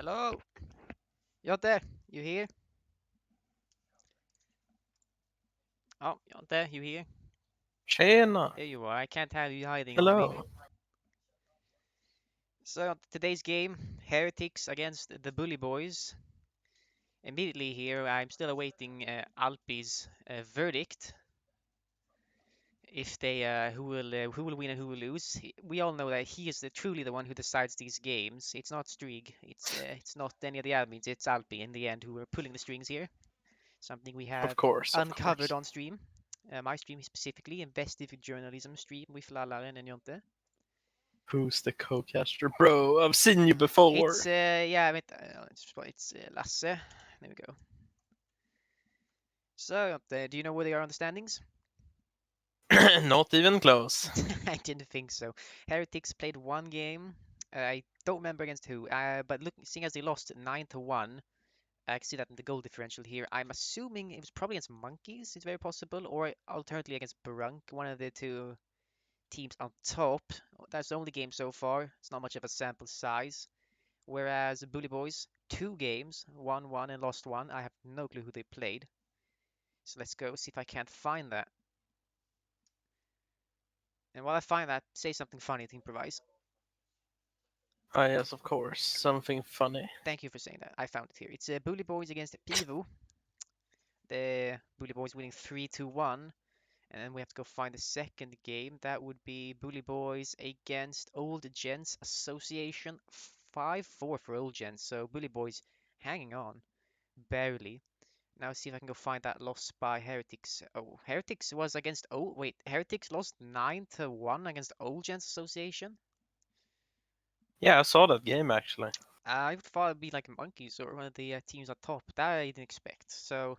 Hello? Jonte, you here? Oh, Jonte, you here? Tjena! There you are. I can't have you hiding on me. Hello! So, today's game, Heretics against the Bully Boys. Immediately here, I'm still awaiting Alpi's verdict. If they who will win and who will lose. We all know that he is truly the one who decides these games. It's not Strig. It's not any of the admins. It's Alpi in the end who are pulling the strings here. Something we Of have course, of uncovered course. on stream. My stream specifically, investigative journalism stream with Lallaren and Jonte. Who's the co-caster? Bro, I've seen you before! It's yeah, it's Lasse. There we go. So, do you know where they are on the standings? Not even close. I didn't think so. Heretics played one game. I don't remember against who. But look, seeing as they lost 9-1, I can see that in the goal differential here. I'm assuming it was probably against Monkeys. It's very possible, or alternatively against Barunk, one of the two teams on top. That's the only game so far. It's not much of a sample size. Whereas Bully Boys, 2 games, won one and lost one. I have no clue who they played. So let's go see if I can't find that. And while I find that, say something funny to improvise. Ah, yes, of course. Something funny. Thank you for saying that. I found it here. It's Bully Boys against Pivo. The Bully Boys winning 3-1. And then we have to go find the second game. That would be Bully Boys against Old Gents Association. 5-4 for Old Gents. So Bully Boys hanging on. Barely. Now see if I can go find that loss by Heretics. Oh, Heretics was against wait, Heretics lost 9-1 against Old Gents Association? Yeah, I saw that game actually. I thought it'd be like Monkeys or one of the teams on top. That I didn't expect. So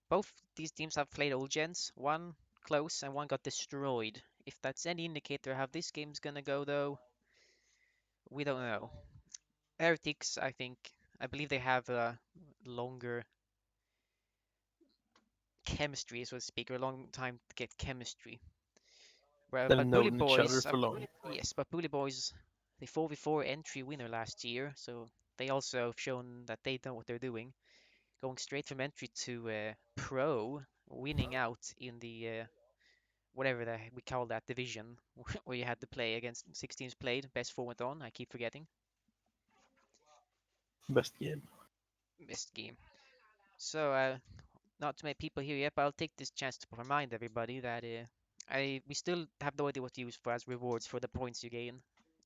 both these teams have played Old Gents. One close and one got destroyed. If that's any indicator how this game's gonna go though, we don't know. Heretics, I believe they have a longer chemistry, so to speak, or a long time to get chemistry. They've But Bully known each other Boys, for long. yes, but Bully Boys, the 4v4 entry winner last year, so they also have shown that they know what they're doing. Going straight from entry to pro, winning out in the whatever we call that division, where you had to play against 6 teams played, best 4 went on, I keep forgetting. Best game. Best game. So, not too many people here yet, but I'll take this chance to remind everybody that we still have no idea what to use for as rewards for the points you gain.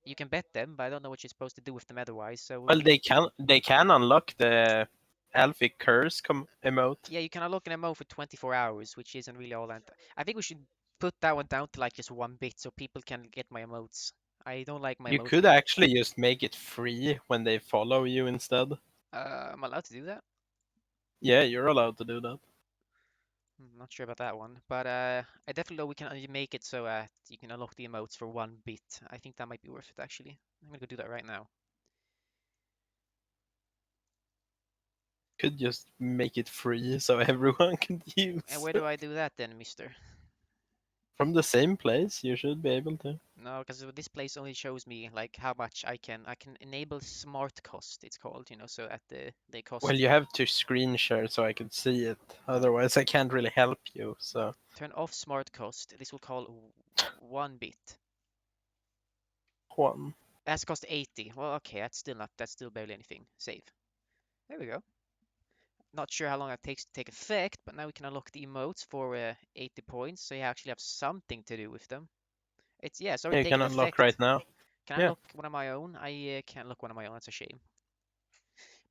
You can bet them, but I don't know what you're supposed to do with them otherwise. So Well, they can unlock the Elfic Curse emote. yeah, you can unlock an MO for 24 hours, which isn't really all that. I think we should put that one down to like just 1 bit so people can get my emotes. I don't like my You emotes could being. actually just make it free when they follow you instead. I'm allowed to do that. Yeah, you're allowed to do that. Not sure about that one, but I definitely know we can make it so you can unlock the emotes for 1 bit. I think that might be worth it actually. I'm gonna go do that right now. Could just make it free so everyone can And use where it. do I do that then, mister? From the same place, you should be able to. No, because this place only shows me like how much I can enable smart cost, it's called, so at they Well, cost. you have to screen share so I can see it. Otherwise, I can't really help you. So Turn off smart cost. This will call 1 bit. one. That's cost 80. Well, okay, that's still barely anything. Save. There we go. Not sure how long it takes to take effect, but now we can unlock the emotes for 80 points, so you actually have something to do with them. It's already Yeah, you can taken unlock effect. right now. Can I Yeah, unlock one of my own? I can't unlock one of my own. That's a shame.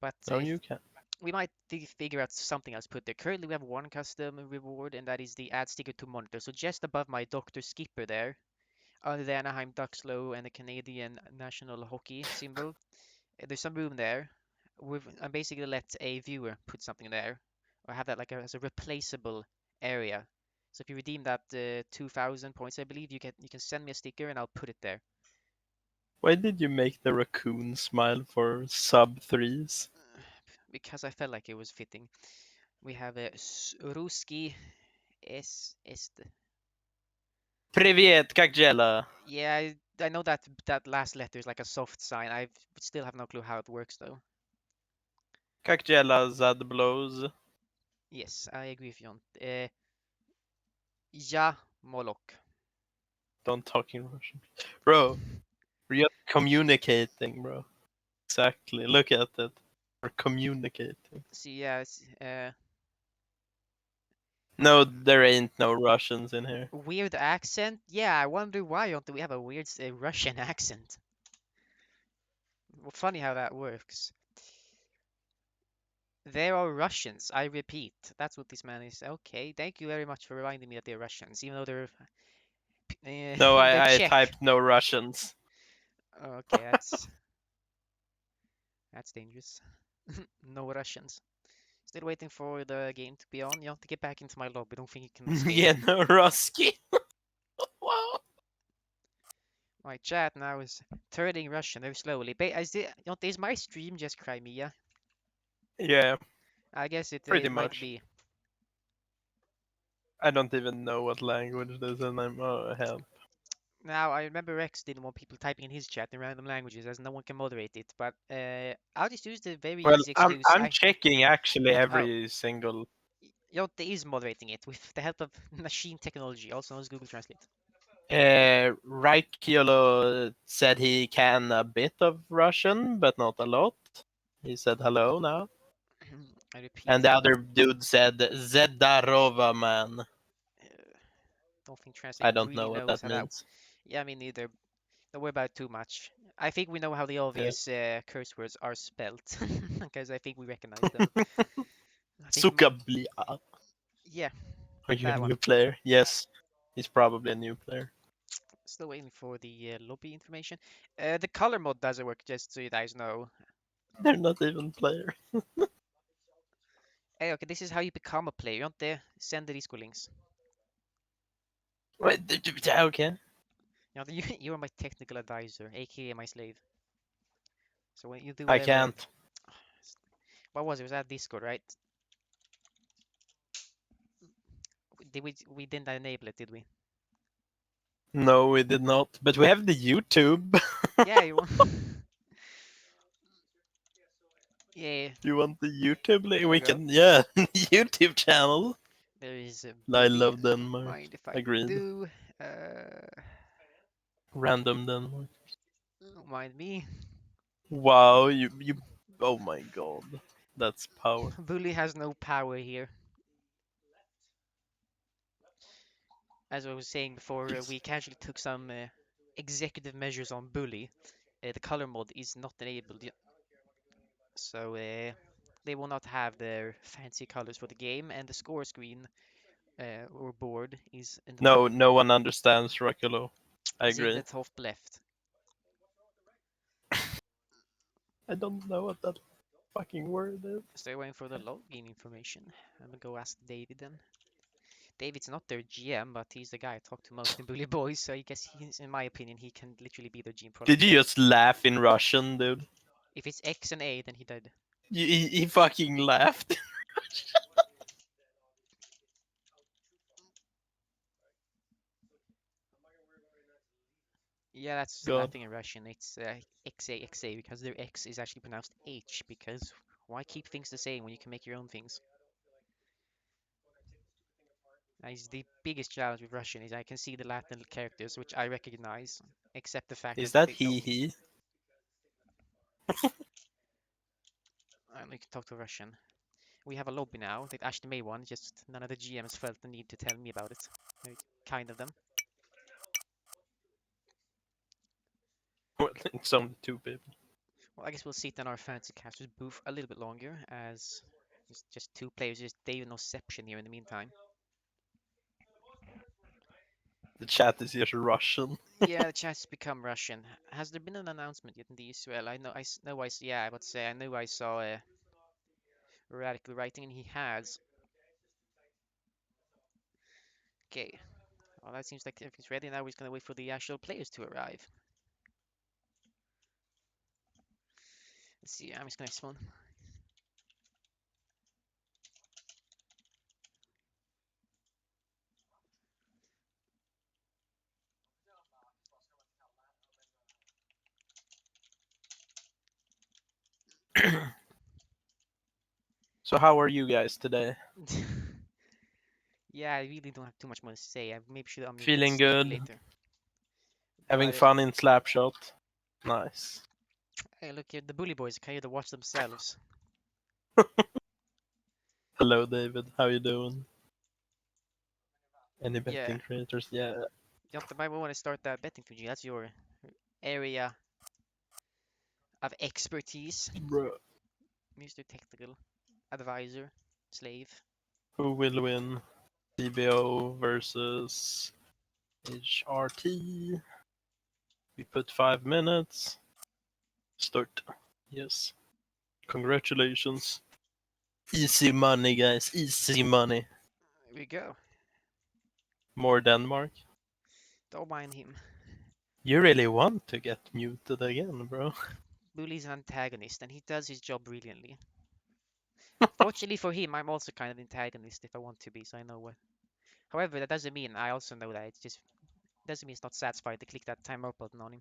But no, if you can. we might figure out something else put there. Currently, we have one custom reward, and that is the add sticker to monitor. So just above my Dr. Skipper there, under the Anaheim Ducks logo and the Canadian national hockey symbol, there's some room there. I basically let a viewer put something there, or have that like as a replaceable area. So if you redeem that 2,000 points, I believe you can send me a sticker and I'll put it there. Why did you make the raccoon smile for sub threes? Because I felt like it was fitting. We have a Ruski S. Привет, как дела? Yeah, I know that that last letter is like a soft sign. I still have no clue how it works though. Kakjela Zadblows. Yes, I agree with you on. Ja Molok. Don't talk in Russian. Bro, we're just communicating, bro. Exactly. Look at it. We're communicating. See, yes, No, there ain't no Russians in here. weird accent. Yeah, I wonder why don't we have a weird Russian accent? Well, funny how that works. There are Russians, I repeat. That's what this man is. Okay, thank you very much for reminding me that they're Russians, even though they're No, they're I Czech. typed no Russians. Okay, that's dangerous. No Russians. Still waiting for the game to be on. You have to get back into my lobby. Don't think you can escape. Yeah, no Rusky. Wow. My chat now is turning Russian very slowly. Is my stream just Crimea? Yeah, I guess pretty it might much. be. I don't even know what language this is, and I'm hell. Now, I remember Rex didn't want people typing in his chat in random languages as no one can moderate it, but I'll just use the very Well, easy I'm excuse. I'm checking actually Oh, every single. Jonte is moderating it with the help of machine technology, also known as Google Translate. Raikiolo said he can a bit of Russian, but not a lot. He said hello now. I repeat, And the other dude said Zedarova man. don't think Translate I don't really know what knows that how that. means. Yeah, me neither. Don't worry about it too much. I think we know how the Yeah. obvious curse words are spelt, because I think we recognize them. I think, Sukablia. yeah, Are you a that one. new player? Yes. He's probably a new player. Still waiting for the lobby information. The color mod doesn't work, just so you guys know. They're not even player. Hey, okay, this is how you become a player. You want to send the disco links. Wait, okay. You're my technical advisor, aka my slave. So when you do I whatever, can't. what was it? Was that Discord, right? We didn't enable it, did we? No, we did not. But we have the YouTube. Yeah, you. Yeah, You want the YouTube link? there you We go. can, yeah, YouTube channel. There is a I bully. love Denmark. Mind if I Agreed. do? Uh, Random Denmark. don't mind me. Wow, you. Oh my god, that's power. Bully has no power here. As I was saying before, Yes. we casually took some executive measures on Bully. The color mod is not enabled yet, so they will not have their fancy colors for the game, and the score screen or board is in the top, No, no one understands Rockolo. I is in agree. the top left. I don't know what that fucking word is. Still waiting for the login information. I'm gonna go ask David then. David's not their GM, but he's the guy I talk to most in Bully Boys, so I guess he's, in my opinion, he can literally be their GM Did product. you just laugh in Russian, dude? If it's X and A, then he did. He fucking laughed. Yeah, that's God. nothing in Russian. It's XA XA because their X is actually pronounced H. Because why keep things the same when you can make your own things? Is the biggest challenge with Russian is I can see the Latin characters which I recognize, except the fact Is that that they don't. he? We can talk to Russian. We have a lobby now. They actually made one. Just none of the GMs felt the need to tell me about it. Very kind of them. Well, it's only two people. Well, I guess we'll sit in our fancy casters booth a little bit longer as it's just two players, just Dave and Oception here in the meantime. The chat is just Russian. Yeah, the chat has become Russian. Has there been an announcement yet in the EUSL? Yeah, I would say I know I saw Radical writing, and he has. Okay, well that seems like everything's ready. Now we're just gonna wait for the actual players to arrive. Let's see. I'm just gonna spawn. So how are you guys today? Yeah, I really don't have too much more to say. I maybe should unmute it Feeling slightly good? later. Having But fun in Slapshot? Nice. hey, look here, the bully boys can either watch themselves. Hello, David. How you doing? Any Yeah, betting creators? Yeah, Jonte might want to start that betting for you. That's your area of expertise, bro. Mr. Technical Advisor, Slave. Who will win? BBO versus HRT. We put 5 minutes. Start. Yes. Congratulations. Easy money, guys. Easy money. Here we go. More Denmark. Don't mind him. You really want to get muted again, bro. Bully's an antagonist, and he does his job brilliantly. Fortunately for him, I'm also kind of antagonist if I want to be, so I know what. However, that doesn't mean I also know that it's just doesn't mean it's not satisfied to click that timeout button on him.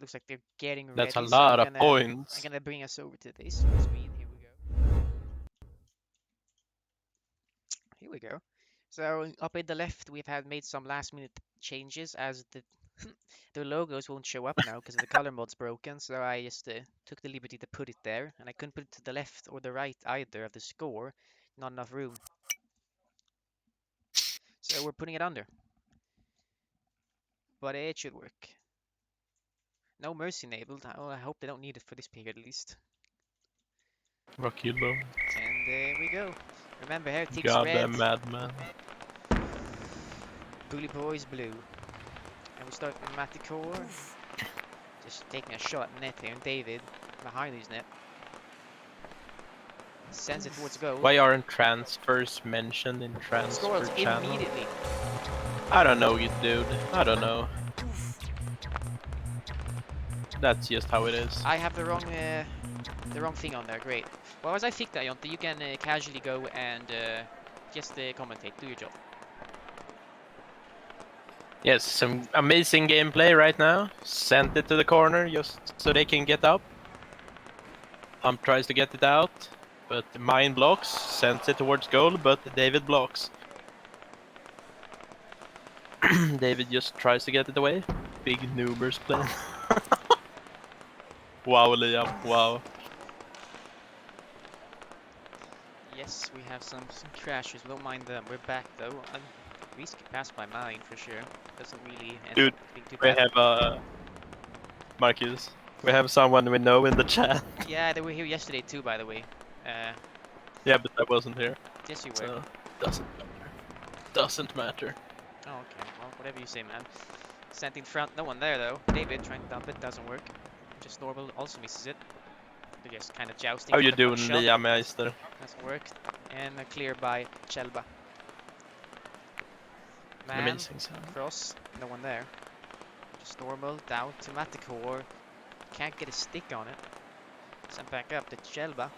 Looks like they're getting That's a ready, so lot of I'm points. gonna bring us over to this screen. Here we go. Here we go. So up in the left, we've had made some last minute changes as the the logos won't show up now because the color mod's broken. So I just took the liberty to put it there, and I couldn't put it to the left or the right either of the score. Not enough room. So we're putting it under, but it should work. No mercy enabled. Oh, I hope they don't need it for this period at least. Rocky low. And there we go. Remember, Heretics red, Goddamn madman. Bully Boys blue. And we start with Maticore. Just taking a shot at net here. And David behind his net. Sends it towards goal. Why aren't transfers mentioned in transfer Scores channel? immediately. I don't know, you dude. I don't know. That's just how it is. I have the wrong thing on there. Great. Well, as I fix that, Jonte, you can casually go and just commentate. Do your job. Yes, some amazing gameplay right now. Sent it to the corner just so they can get up. Tries to get it out, but mine blocks. Sends it towards goal, but David blocks. David just tries to get it away. Big noobers play. Wow, Liam. Wow. Yes, we have some crashes. We don't mind them. We're back though. Risk passed by mine for sure. Doesn't really end Dude, up being too we bad. have Marcus. We have someone we know in the chat. Yeah, they were here yesterday too, by the way. Yeah, but I wasn't here, Yes, you were. so doesn't matter. Doesn't matter. Oh, okay. Well, whatever you say, man. Sent in front. No one there though. David trying to dump it. Doesn't work. Just normal. Also misses it. They're just kind of jousting How for you the puck doing, shot. Liam Meister? Hasn't worked. And a clear by Chelba. An Man, amazing sound. cross, no one there. Just normal, down to Maticore. Can't get a stick on it. Sent back up to Chelba.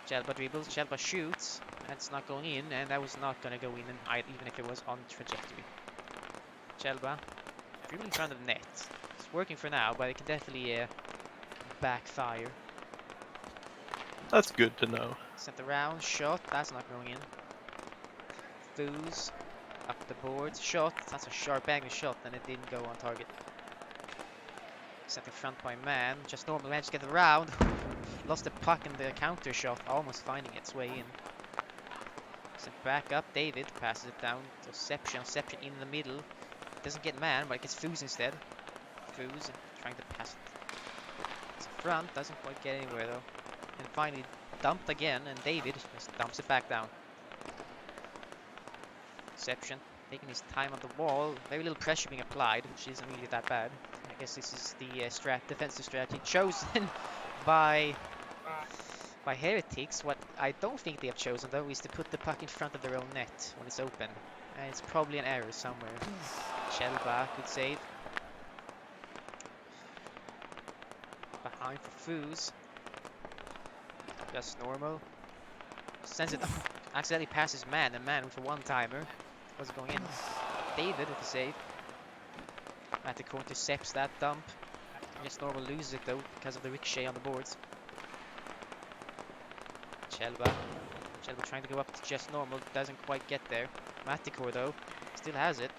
Chelba dribbles, Chelba shoots. That's not going in, and that was not going to go in, even if it was on trajectory. Chelba, dribbling in front of the net. It's working for now, but it can definitely backfire. That's good to know. Sent around, shot, that's not going in. Foos, up the boards, shot, that's a sharp angle shot, and it didn't go on target. Sent in front by man, just normal managed to get around. Lost the puck in the counter shot, almost finding its way in. Sent back up, David passes it down to Seption in the middle. Doesn't get man, but it gets Foos instead. Foos trying to pass it. It's in front, doesn't quite get anywhere though. And finally dumped again, and David just dumps it back down. Seption taking his time on the wall, very little pressure being applied, which isn't really that bad. I guess this is the defensive strategy chosen by Heretics. What I don't think they have chosen though is to put the puck in front of their own net when it's open. It's probably an error somewhere. Shelba could save. Behind for Foos. Just normal. Sends it up. Accidentally passes man, and man with a one-timer. Wasn't going in. David with a save. Maticore intercepts that dump. Just normal loses it though because of the ricochet on the boards. Chelba trying to go up to just normal, doesn't quite get there. Maticore though, still has it.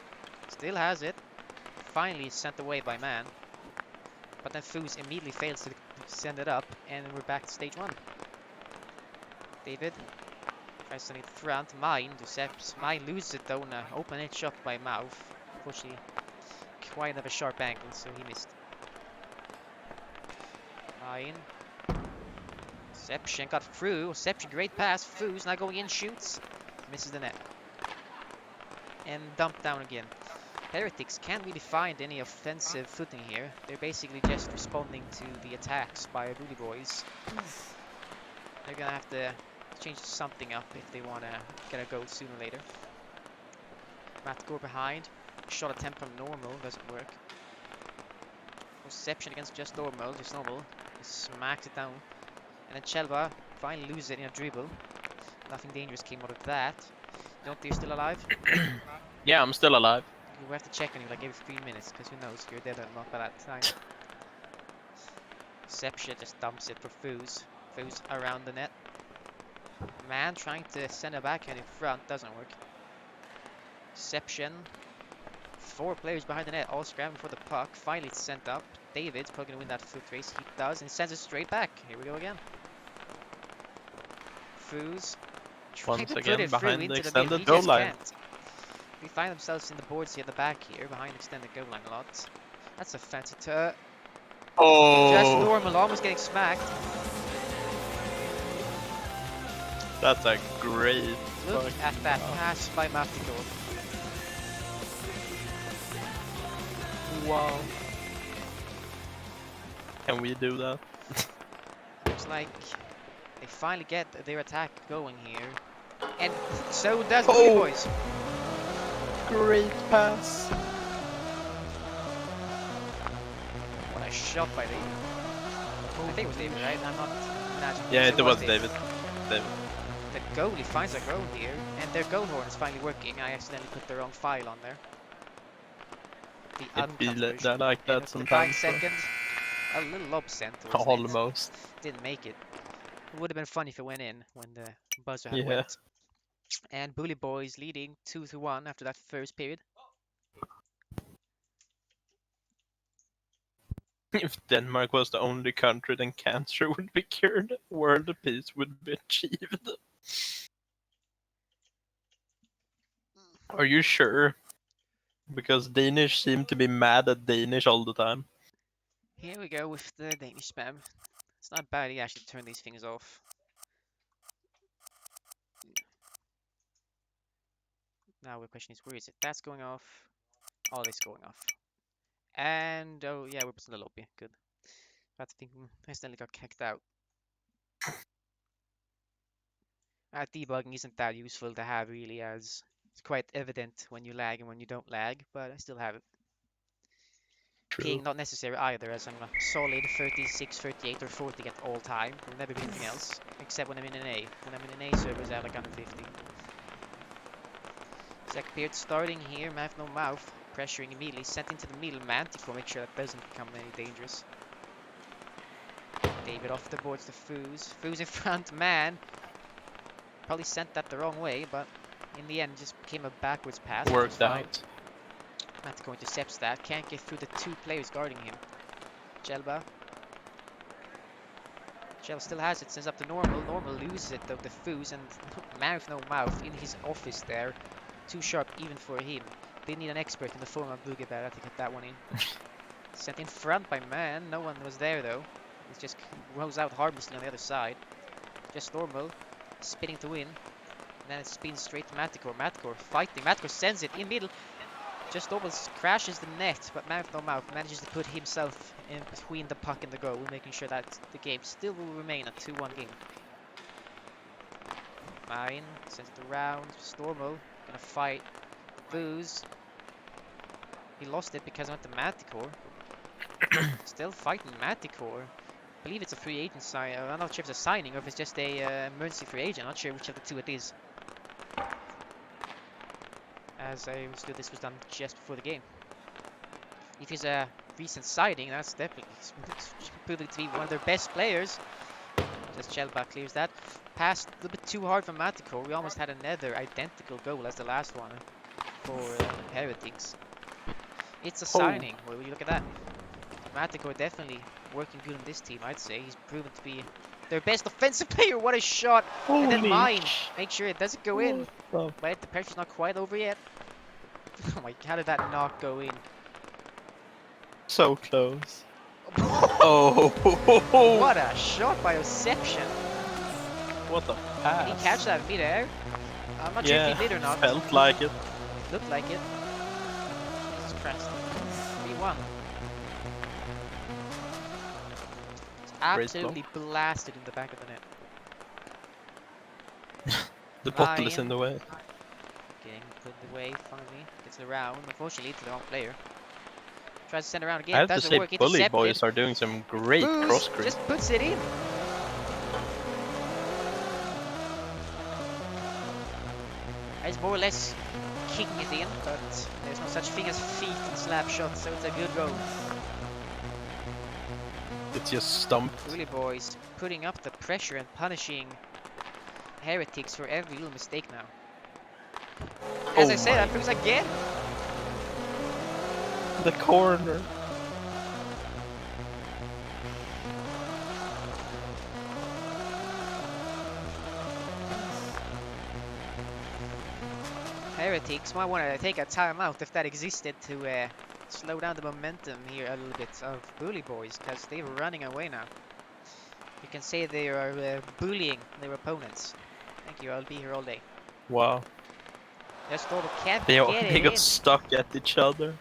Still has it. Finally sent away by Man. But then Foos immediately fails to send it up, and we're back to stage 1. David tries to send it front. Mine intercepts. Mine loses it though, and open edge shot by Mouth. Unfortunately, quite of a sharp angle, so he missed. Mine. Seption got through. Seption, great pass. Foos now going in, shoots. Misses the net. And dumped down again. Heretics can't really find any offensive footing here. They're basically just responding to the attacks by Bully Boys. They're gonna have to change something up if they wanna get a goal sooner or later. Matt Gore behind. Shot attempt from normal, doesn't work. Reception against just normal. He smacks it down. And then Chelba finally loses it in a dribble. Nothing dangerous came out of that. Don't you're still alive? Yeah, I'm still alive. We have to check on you like every 3 minutes, because who knows, you're dead or not by that time. Sepshit just dumps it for Foos. Foos around the net. Man trying to send a backhand in front, doesn't work. Seption. 4 players behind the net, all scrambling for the puck. Finally it's sent up. David's probably going to win that foot race. He does, and sends it straight back. Here we go again. Foos. Once again behind the extended goal line. We find themselves in the boards here at the back here, behind the extended goal line a lot. That's a fancy turn. Oh! Just normal, almost getting smacked. That's a great Look at that pass by Maticore. Wow. Can we do that? Looks like they finally get their attack going here. And so does Bully Boys. Great pass. What a shot by David. I think it was David, right? I'm not imagining. Yeah, it was David. The goalie finds a goal here, and their goal horn is finally working. I accidentally put the wrong file on there. The It be version. like that sometimes. 5 seconds. A little lob sent towards Almost. net. Didn't make it. It would have been funny if it went in when the buzzer had Yeah. went. And Bully Boys leading 2-1 after that first period. If Denmark was the only country, then cancer would be cured. World peace would be achieved. Are you sure? Because Danish seem to be mad at Danish all the time. Here we go with the Danish spam. It's not bad, he actually turned these things off. Now the question is, where is it? That's going off. All this going off. And, oh yeah, we're in the lobby. Good. But I think I accidentally got kicked out. Debugging isn't that useful to have really, as it's quite evident when you lag and when you don't lag, but I still have it. True. Being not necessary either, as I'm a solid 36, 38 or 40 at all time. Will never be anything else, except when I'm in an A. When I'm in an A servers I have like 150. Second period starting here, Math no mouth. Pressuring immediately, sent into the middle, Manticore, make sure that doesn't become any dangerous. David off the boards to Foos. Foos in front, Man. Probably sent that the wrong way, but in the end just became a backwards pass. Worked out. Manticore intercepts that, can't get through the 2 players guarding him. Chelba. Chelba still has it, sends up to normal. Normal loses it though, the Foos, and Man with no mouth in his office there. Too sharp even for him. They need an expert in the form of Boogie Bear to get that one in. Sent in front by Man, no one was there though. It just rolls out harmlessly on the other side. Just normal, spinning to win. And then it spins straight to Maticore. Maticore fighting, Maticore sends it in middle. Just normal crashes the net, but Man with no mouth manages to put himself in between the puck and the goal, making sure that the game still will remain a 2-1 game. Mine sends it around, just normal, gonna fight. Booze. He lost it because I went to Maticore. Still fighting Maticore. I believe it's a free agent sign. I'm not sure if it's a signing or if it's just a emergency free agent. I'm not sure which of the 2 it is. As I understood, this was done just before the game. If he's a recent signing. That's definitely proving to be one of their best players. Just Chelba clears that. Passed a little bit too hard for Maticore. We almost had another identical goal as the last one for Heretics. It's a Oh, signing. Well, you look at that. Maticore definitely working good on this team, I'd say. He's proven to be their best offensive player. What a shot! And then holy mine. Make sure it doesn't go in. what But the pressure's not quite over yet. Oh my, how did that not go in? so close. Oh, What a shot by Oception. what a Did he catch pass. that mid-air? I'm not sure if he Yeah, did or not. felt like it. Looked like it. Jesus Christ. 3-1. It's Great block. absolutely blasted in the back of the net. The bottle is Lion. in the way. Getting put away finally. Gets it around. Unfortunately to the wrong player. Tries to send around I again. have to Doesn't say, work. Bully Intercepted. Boys are doing some great cross Boost. creep. Just puts it in. He's more or less kicking it in, but there's no such thing as feet in slap shots, so it's a good goal. It's just stumped. Bully Boys putting up the pressure and punishing Heretics for every little mistake now. As I said, that proves again. The corner. Heretics might want to take a timeout if that existed to slow down the momentum here a little bit of Bully Boys, because they're running away now. You can say they are bullying their opponents. Thank you, I'll be here all day. Wow. Just Storble can't They get they it got in. stuck at each other.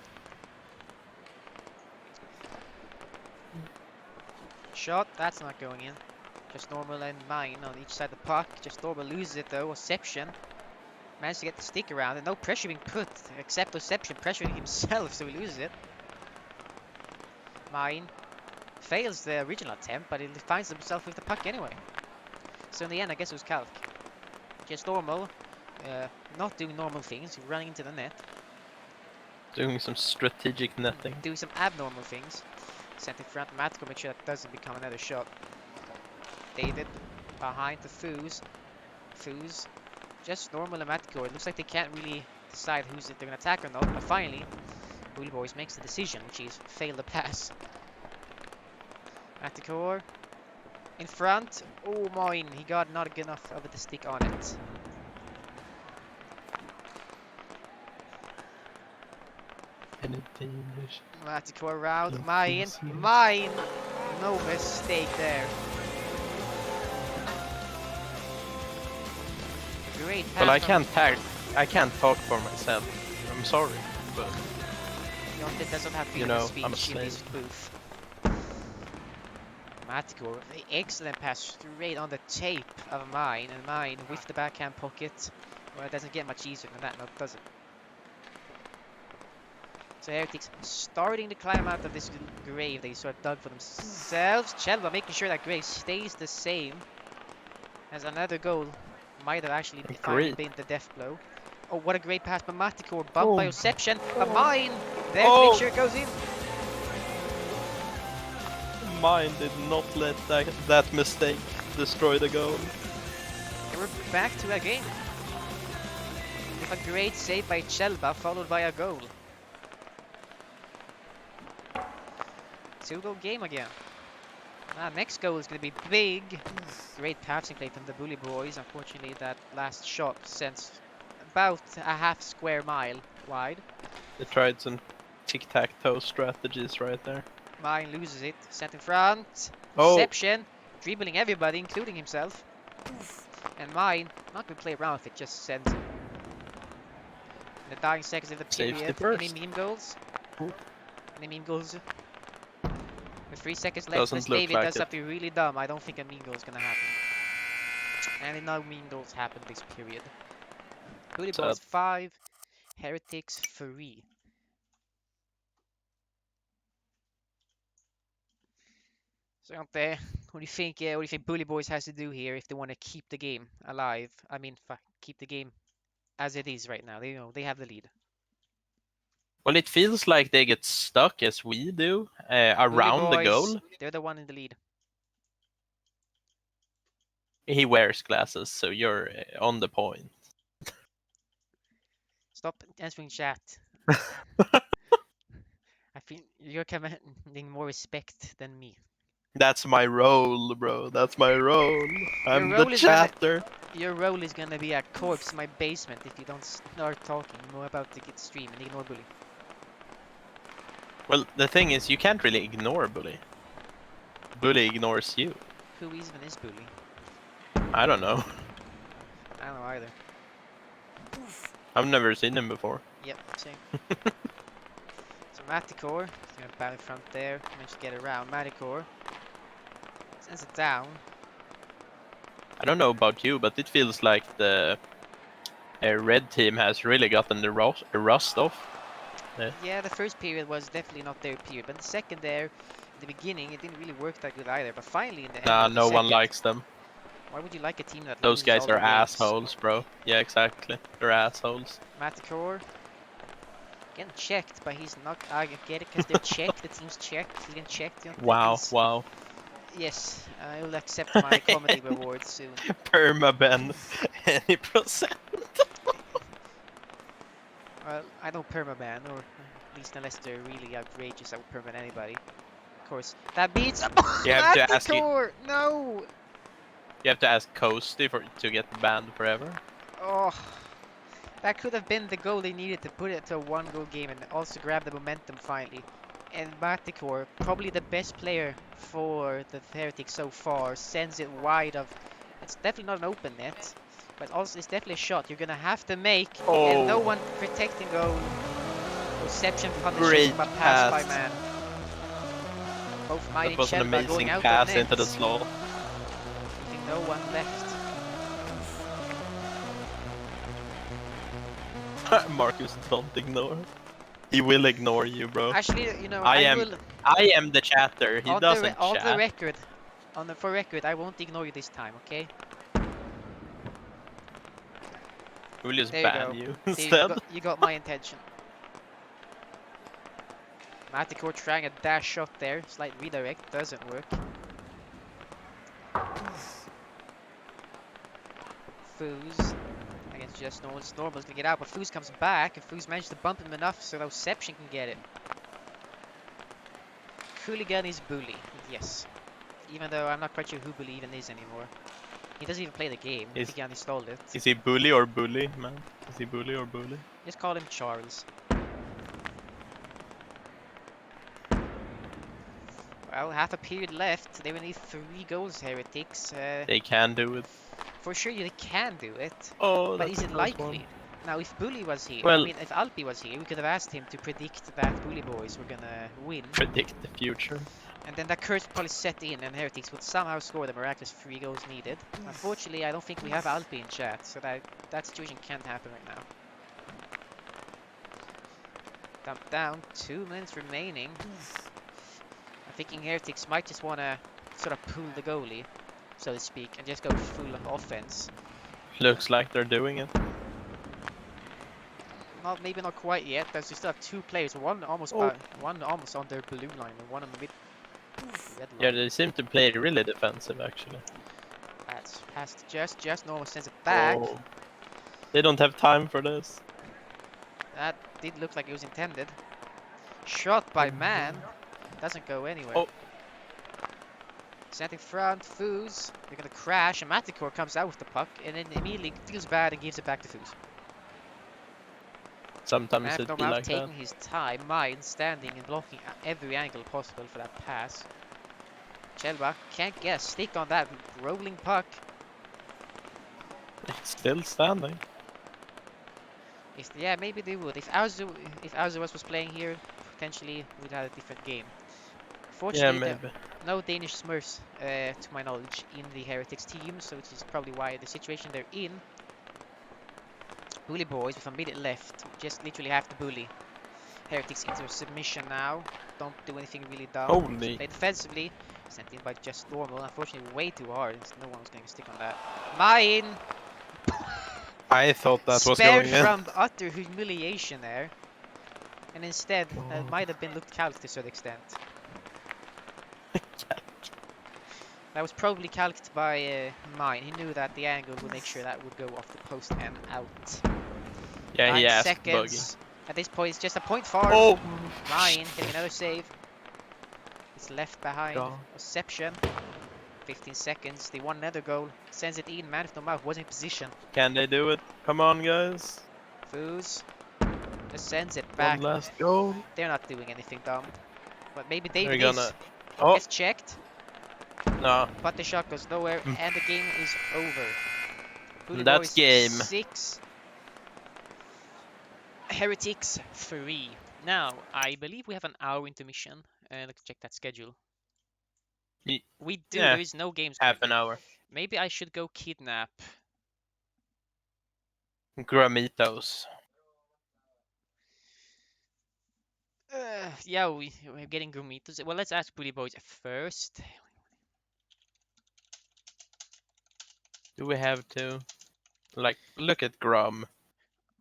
Shot, that's not going in. Just normal and mine on each side of the puck. Just Storble loses it though. Oception managed to get the stick around and no pressure being put except Oception pressuring himself, so he loses it. Mine fails the original attempt, but he finds himself with the puck anyway. So in the end, I guess it was Calc. Just normal, not doing normal things, running into the net. Doing some strategic netting. Doing some abnormal things. Sent in front, Matko, make sure that doesn't become another shot. David behind the Foos. Foos, just normal and Matko. It looks like they can't really decide who's they're going to attack or not, but finally, Bully Boys makes the decision, which is fail the pass. Matiko in front. Oh, mine. He got not enough of the stick on it. Matiko around. Mine. Mine. No mistake there. Great pass. Well, I can't talk for myself. I'm sorry, but Jonte doesn't have freedom you of know, speech I'm a in slave. this booth. Matiko, excellent pass straight on the tape of mine, and mine with the backhand pocket. Well, it doesn't get much easier than that, no, does it? So Heretics starting to climb out of this grave they sort of dug for themselves. Chelva making sure that grave stays the same. As another goal might have actually finally been the death blow. Oh, what a great pass by Matiko, bumped by Oception. A mine there to make sure it goes in. Mine did not let that mistake destroy the goal. And we're back to a game. With a great save by Chelba followed by a goal. 2-goal game again. Next goal is going to be big. Great passing play from the Bully Boys. Unfortunately, that last shot sends about a half square mile wide. They tried some tic-tac-toe strategies right there. Mine loses it. Sent in front. Oh. Reception. Dribbling everybody, including himself. And mine, not going to play around with it, just sends it. In the dying seconds of the period. Any meme goals? Ooh. Any meme goals? With 3 seconds left, Doesn't unless look David like does it. something really dumb, I don't think a meme goal is going to happen. And no meme goals happen this period. Bully Boys 5, Heretics 3. So what do you think? What do you think Bully Boys has to do here if they want to keep the game alive? I mean, keep the game as it is right now. They have the lead. Well, it feels like they get stuck as we do Bully around the boys, goal. they're the one in the lead. He wears glasses, so you're on the point. Stop answering chat. I feel you're commanding more respect than me. That's my role, bro. That's my role. Your I'm the role is gonna chatter. your role is gonna be a corpse in my basement if you don't start talking more about the stream and ignore bully. Well, the thing is, you can't really ignore Bully. Bully ignores you. Who even is bully? I don't know. I don't know either. I've never seen him before. Yep, same. So Maticore, he's gonna bat in front there, managed to get around. Maticore sends it down. I don't know about you, but it feels like the red team has really gotten the rust off. Yeah, the first period was definitely not their period, but the second there, in the beginning, it didn't really work that good either. But finally, in the end Nah, of the no one second, likes them. why would you like a team that Those loses guys all are their games? assholes, bro. Yeah, exactly. They're assholes. Maticore getting checked, but he's not. I get it because they're checked. The team's checked. He's getting checked. You know, Wow, he's wow. yes. I will accept my comedy reward soon. Permaben any percent. Well, I don't permaban, or at least unless they're really outrageous, I would permaban anybody. Of course, that beats You have to ask you. Maticore. No. You have to ask Khosty to get banned forever. Oh, that could have been the goal they needed to put it to a one-goal game and also grab the momentum finally. And Maticore, probably the best player for the Heretics so far, sends it wide of. It's definitely not an open net, but also it's definitely a shot you're gonna have to make, and no Oh, one protecting goal. Reception punishes, great but pass by pass. man. Both Mighty That was an Chelba going amazing out pass of into the net, slow. leaving no one left. Marcus, don't ignore. He will ignore you, bro. Actually, you know, I I am will. I am the chatter. He doesn't On the chat. record, for record, I won't ignore you this time, okay? We'll just There you ban go. you See, instead. you got my intention. Maticore trying a dash shot there, slight redirect, doesn't work. Foos against just normal. Normal's gonna get out, but Foos comes back, and Foos managed to bump him enough so that Reception can get it. Hooligan is bully, yes. Even though I'm not quite sure who bully even is anymore. He doesn't even play the game. I think he uninstalled it. Is he bully or bully, man? Is he bully or bully? Just call him Charles. Well, half a period left. They will need 3 goals, Heretics. They can do it. For sure, they can do it. Oh, But that's is a it close one. likely? Now, if Bully was here, I Well, mean, if Alpi was here, we could have asked him to predict that Bully Boys were gonna win. predict the future. And then that curse would probably set in and Heretics would somehow score the miraculous 3 goals needed. Unfortunately, I don't think we have Alpi in chat, so that situation can't happen right now. Dump down, 2 minutes remaining. I'm thinking Heretics might just want to sort of pull the goalie, so to speak, and just go full on offense. Looks like they're doing it. Maybe not quite yet, because we still have 2 players, one almost on their blue line and one on the mid red line. Yeah, they seem to play really defensive, actually. That's past just normal sends it back. Oh. They don't have time for this. That did look like it was intended. Shot by man. Doesn't go anywhere. Oh. Sent in front, Foos. They're gonna crash, and Maticore comes out with the puck, and then immediately feels bad and gives it back to Foos. Sometimes it be like that. taking his time, Mine standing and blocking every angle possible for that pass. Chelba can't get a stick on that rolling puck. It's still standing. Yeah, maybe they would. If Auzuwas was playing here, potentially we'd have a different game. Fortunately, Yeah, maybe. no Danish Smurfs, to my knowledge, in the Heretics team, so which is probably why the situation they're in. Bully boys with a minute left, just literally have to bully. Heretics into a submission now. Don't do anything really dumb. Holy. Play defensively. Sent in by just normal. Unfortunately, way too hard. No one was going to stick on that. Mine! I thought that was Spared going in. from utter humiliation there. And instead, that might have been looked calc to a certain extent. That was probably calced by mine. He knew that the angle would make sure that would go off the post and out. Yeah, he 9 asked Buggy. seconds. At this point, it's just a point far. Oh! Mine getting another save. It's left behind. God. Reception. 15 seconds. They won another goal. Sends it in. Man with no mouth was in position. Can they do it? Come on, guys. Foos. Just sends it One back. last goal. They're not doing anything dumb. But maybe They're David gonna. is. Oh, Gets checked. no. But the shot goes nowhere. And the game is over. Bully That's Boys game. 6. Heretics 3. Now, I believe we have an hour intermission. Let's check that schedule. We do. Yeah, There is no games half currently. an hour. Maybe I should go kidnap. Gramitos. Yeah, we're getting Grumitos. Well, let's ask Bully Boys first. Do we have to? Like, look at Grum.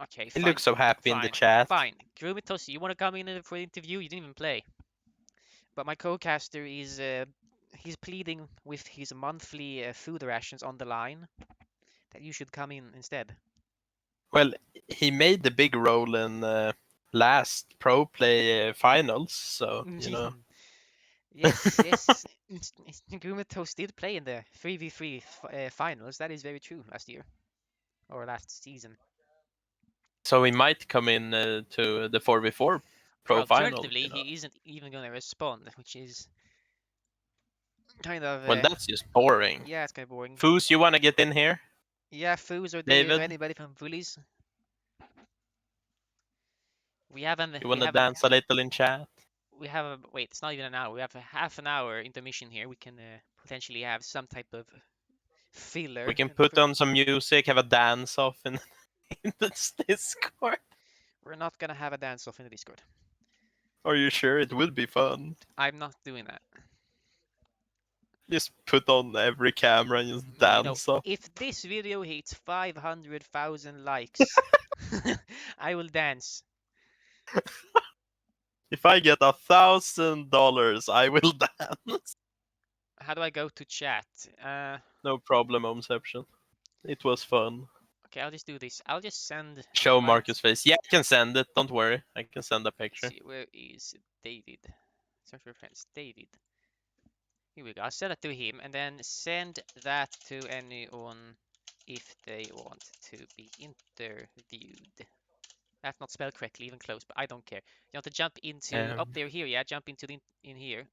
Okay, He fine. looks so happy in the Fine. chat. Fine. Grumitos, you want to come in for the interview? You didn't even play. But my co-caster is he's pleading with his monthly food rations on the line that you should come in instead. Well, he made the big role in last pro play finals, so you know. Yes, yes. Grumitos did play in the 3v3 finals. That is very true last year or last season. So he might come in to the 4v4 pro Well, final. alternatively, You know. he isn't even going to respond, which is kind of Well, that's just boring. yeah, it's kind of boring. Foos, you want to get in here? Yeah, Foos or David or David? anybody from Bullies. We haven't. You We want to haven't. dance a little in chat? We have a wait. It's not even an hour. We have a half an hour intermission here. We can potentially have some type of filler. We can put on some music, have a dance off in, in this Discord. We're not gonna have a dance off in the Discord. Are you sure? It would be fun. I'm not doing that. Just put on every camera and just You know, dance off. if this video hits 500,000 likes, I will dance. If I get $1,000, I will dance. How do I go to chat? No problem, Omception. It was fun. Okay, I'll just do this. I'll just send. Show invite. Marcus' face. Yeah, I can send it. Don't worry. I can send a Let's picture. see, where is David? Search for friends. David. Here we go. I'll send it to him and then send that to anyone if they want to be interviewed. That's not spelled correctly, even close, but I don't care. You have to jump into up there here, yeah. Jump into the in here.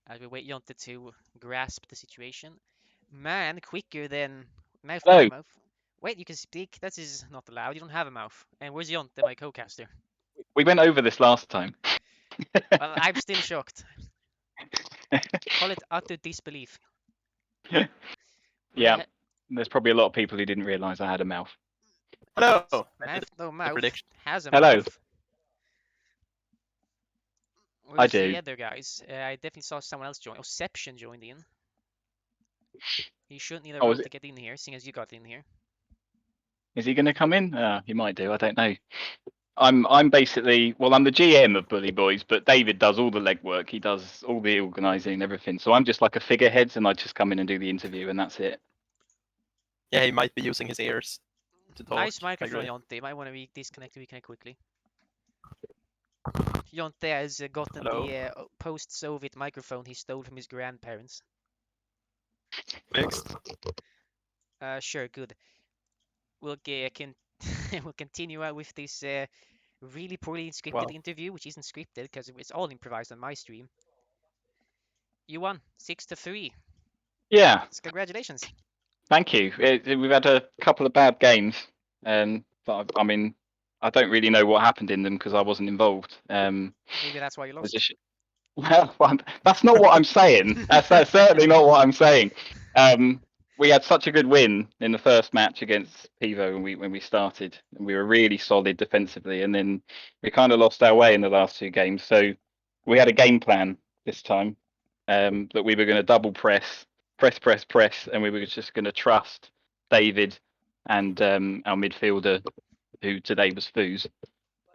As we wait Jonte to grasp the situation. Man, quicker than mouth Hello. to mouth. Wait, you can speak. That is not allowed. You don't have a mouth. And where's Jonte, my co-caster? We went over this last time. Well, I'm still shocked. Call it utter disbelief. Yeah, there's probably a lot of people who didn't realise I had a mouth. Hello. Mouth no mouth prediction. has a Hello. mouth. I Where's do. the other guys? I definitely saw someone else join. Oception joined in. He shouldn't need a Oh, roll is to it? get in here, seeing as you got in here. Is he going to come in? He might do. I don't know. I'm basically, well, I'm the GM of Bully Boys, but David does all the legwork. He does all the organising and everything. So I'm just like a figurehead, and I just come in and do the interview, and that's it. Yeah, he might be using his ears to talk. Nice I microphone, agree. Jonte. Might want to disconnect and reconnect quickly. Jonte has gotten Hello. the post-Soviet microphone he stole from his grandparents. Fixed. Sure, good. We'll we'll continue with this really poorly scripted interview, which isn't scripted because it's all improvised on my stream. You won 6-3. Yeah. So congratulations. Thank you. We've had a couple of bad games, but I mean, I don't really know what happened in them because I wasn't involved. Maybe that's why you lost. Well, that's not what I'm saying. That's certainly not what I'm saying. We had such a good win in the first match against Pivo when we started, and we were really solid defensively, and then we kind of lost our way in the last two games. So we had a game plan this time that we were going to double press, and we were just going to trust David and our midfielder, who today was Foos,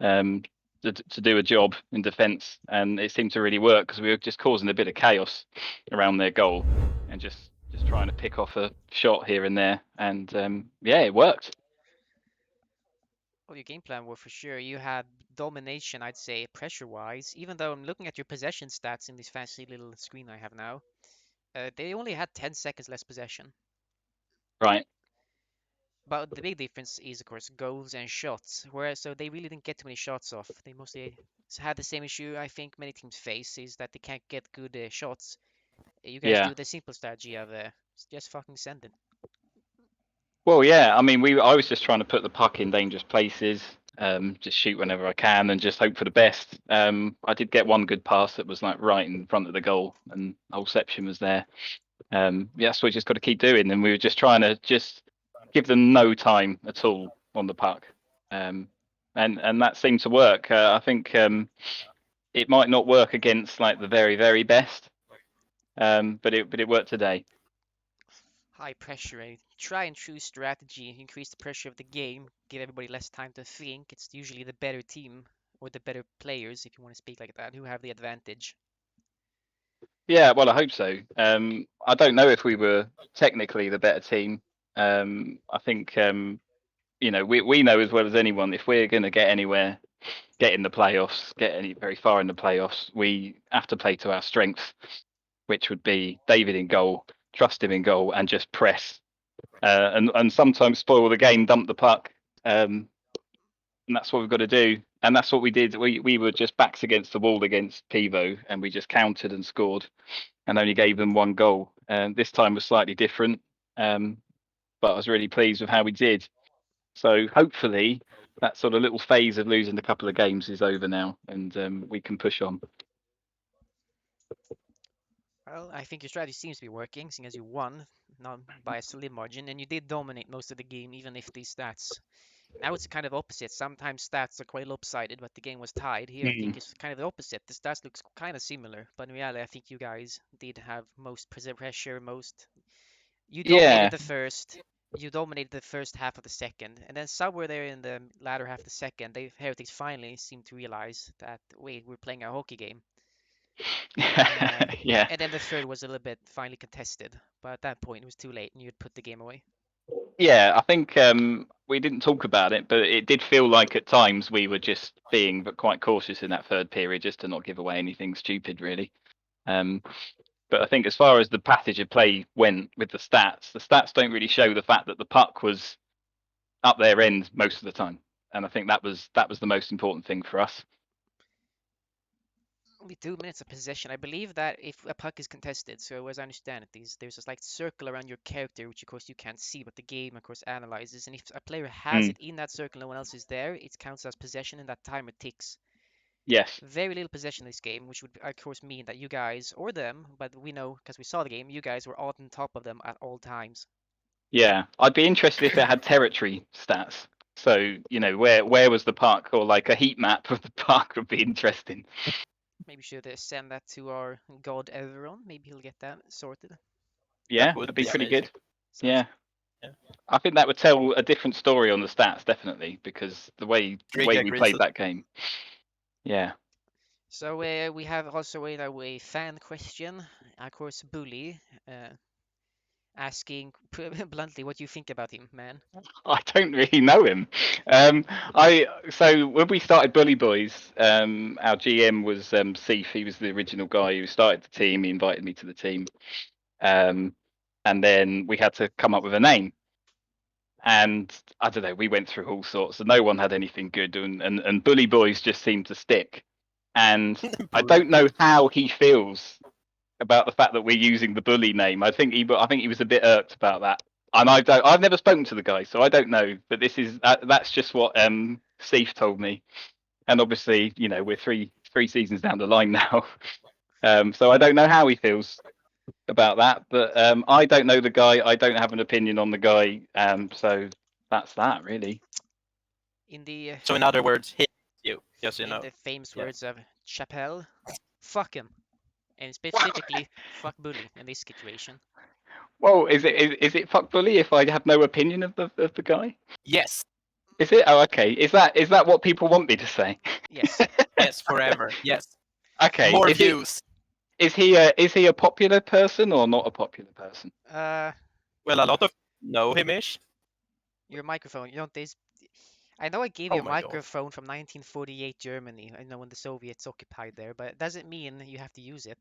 um, to do a job in defence, and it seemed to really work because we were just causing a bit of chaos around their goal and just trying to pick off a shot here and there, and yeah, it worked. Well, your game plan were for sure. You had domination, I'd say, pressure-wise. Even though I'm looking at your possession stats in this fancy little screen I have now, they only had 10 seconds less possession. Right. But the big difference is, of course, goals and shots. Whereas, so they really didn't get too many shots off. They mostly had the same issue I think many teams face, is that they can't get good shots. You guys Yeah. do the simple strategy of just fucking send it. Well, yeah. I mean, I was just trying to put the puck in dangerous places, just shoot whenever I can, and just hope for the best. I did get one good pass that was like right in front of the goal, and Olception was there. Yeah, so we just got to keep doing, and we were just trying to just give them no time at all on the puck, and that seemed to work. I think it might not work against like the very best, but it worked today. High pressure, a try and true strategy, increase the pressure of the game, give everybody less time to think. It's usually the better team or the better players, if you want to speak like that, who have the advantage. Yeah, well, I hope so. I don't know if we were technically the better team. I think we know as well as anyone, if we're going to get anywhere, get in the playoffs, get any very far in the playoffs, we have to play to our strengths, which would be David in goal, trust him in goal, and just press, and sometimes spoil the game, dump the puck, and that's what we've got to do. And that's what we did. We were just backs against the wall against Pivo, and we just countered and scored, and only gave them one goal. And this time was slightly different, but I was really pleased with how we did. So hopefully that sort of little phase of losing a couple of games is over now, and we can push on. Well, I think your strategy seems to be working, seeing as you won, not by a slim margin, and you did dominate most of the game, even if these stats. Now it's kind of opposite. Sometimes stats are quite lopsided, but the game was tied. Here, I think Mm. it's kind of the opposite. The stats looks kind of similar, but in reality, I think you guys did have most pressure, most. You dominated Yeah, the first. You dominated the first half of the second, and then somewhere there in the latter half of the second, they Heretics finally seemed to realize that wait, we're playing a hockey game. yeah, And then the third was a little bit finally contested, but at that point it was too late, and you'd put the game away. yeah. I think we didn't talk about it, but it did feel like at times we were just being quite cautious in that third period, just to not give away anything stupid, really. Um, but I think as far as the passage of play went with the stats don't really show the fact that the puck was up their end most of the time, and I think that was the most important thing for us. Only 2 minutes of possession. I believe that if a puck is contested, so as I understand it, there's a slight circle around your character, which of course you can't see, but the game of course analyzes. And if a player has Mm, it in that circle, no one else is there, it counts as possession, and that timer ticks. yes, Very little possession in this game, which would of course mean that you guys or them, but we know because we saw the game, you guys were on top of them at all times. yeah. I'd be interested if it had territory stats. So where was the puck, or like a heat map of the puck would be interesting. Maybe should send that to our god Everon. Maybe he'll get that sorted. That Yeah, that'd would be be pretty amazing. good. Sounds Yeah, good. Yeah. I think that would tell a different story on the stats, definitely, because the way Drake we agrees. played that game. Yeah. So we have also a fan question, of course, Bully, asking bluntly what you think about him, man. I don't really know him. So when we started Bully Boys, our GM was Seif. He was the original guy who started the team. He invited me to the team, um, and then we had to come up with a name. And I don't know. We went through all sorts, and no one had anything good. And Bully Boys just seemed to stick. And I Bully don't know boys. how he feels about the fact that we're using the Bully name. I think he was a bit irked about that. And I've never spoken to the guy, so I don't know. But that's just what Steve told me. And obviously, we're three seasons down the line now. So I don't know how he feels about that. But I don't know the guy. I don't have an opinion on the guy. So that's that really. In the So in other words, hit you. Just in the famous Yeah. words of Chappelle, fuck him, and specifically fuck Bully in this situation. Well, is it fuck bully if I have no opinion of the guy? Yes, Is it? Oh, okay. Is that what people want me to say? Yes. yes, forever. Yes, Okay. more views. Is he a popular person or not a popular person? Uh, Well, a lot of know him-ish. your microphone. You know this. I know I gave you Oh a my god. microphone from 1948 Germany. I know when the Soviets occupied there, but it doesn't mean you have to use it.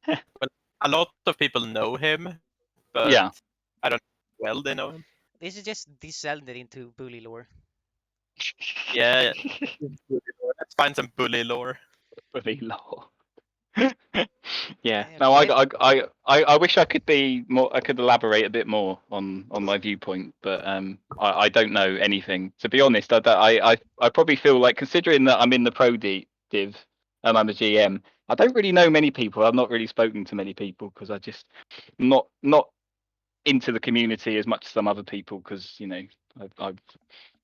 Well, a lot of people know him, but Yeah. I don't know how well they know him. This is just descended into bully lore. Yeah, let's find some bully lore. Bully law. Yeah. No, Okay. I wish I could be more. I could elaborate a bit more on my viewpoint, but I don't know anything. To be honest, I probably feel like, considering that I'm in the div and I'm a GM, I don't really know many people. I've not really spoken to many people because I just not into the community as much as some other people, because I've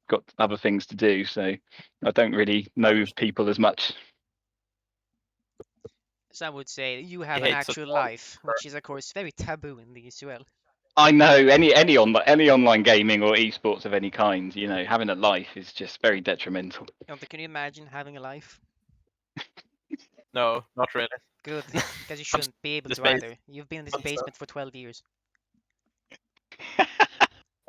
got other things to do, so I don't really know people as much. Some would say you He have an hates us actual all. life, which is of course very taboo in the EUSL. I know any online gaming or esports of any kind, having a life is just very detrimental. Can you imagine having a life? No, not really. Good, because you I'm shouldn't be able the to space. either. You've been in this basement for 12 years.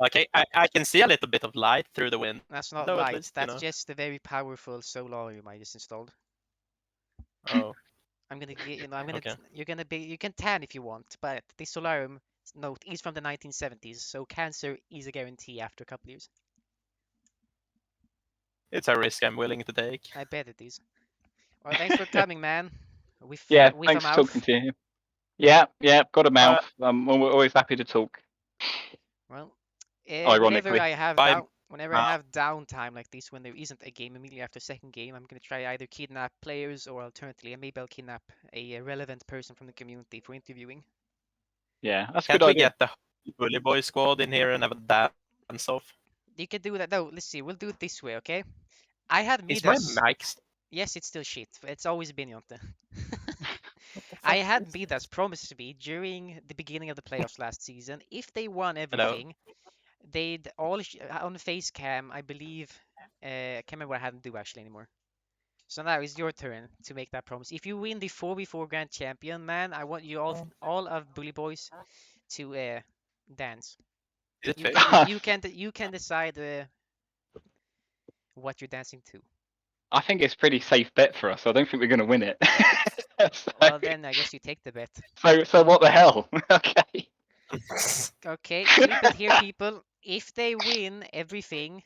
Okay, I can see a little bit of light through the window. That's not At light. least, That's just the very powerful solar you might just installed. Oh, I'm gonna get, I'm gonna, okay. you can tan if you want, but the Solarium note is from the 1970s, so cancer is a guarantee after a couple years. It's a risk I'm willing to take. I bet it is. Well, thanks for coming, man. Yeah, With a thanks for talking mouth. to you. Yeah, got a Uh, mouth. We're always happy to talk. Well, Ironically. Bye. whenever I have downtime like this, when there isn't a game immediately after second game, I'm gonna try either kidnap players or alternatively, maybe I'll kidnap a relevant person from the community for interviewing. Yeah, that's a good Can't we idea. get the Bully Boy squad in here and have a dance off? You can do that. No, let's see. We'll do it this way, okay? I had Is my Midas. mic? Yes, it's still shit. It's always been Jonte. What the I fuck? had Midas promised me during the beginning of the playoffs last season. If they won I know. everything, they'd all on the face cam, I believe. I can't remember what I had to do actually anymore. So now it's your turn to make that promise. If you win the 4v4 Grand Champion, man, I want you all of Bully Boys to dance. Is it You fake? can you can decide what you're dancing to. I think it's a pretty safe bet for us. I don't think we're going to win it. so, Well, then I guess you take the bet. so what the hell? Okay. Okay, keep it here, people. If they win everything,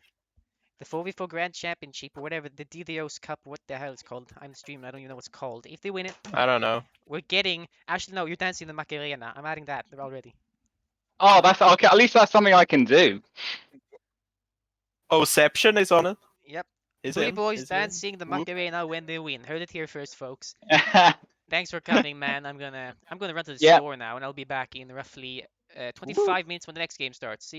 the 4v4 Grand Championship or whatever, the DDO's Cup, what the hell it's called? I'm streaming, I don't even know what it's called. If they win it, I don't know. we're getting. Actually, no, you're dancing the Macarena. I'm adding that already. Oh, that's okay. At least that's something I can do. Oception is on it. Yep. Is Bully in. Boys Is in. dancing the Whoop. Macarena when they win. Heard it here first, folks. Thanks for coming, man. I'm gonna run to the Yeah. store now, and I'll be back in roughly Woo. 25 minutes when the next game starts. See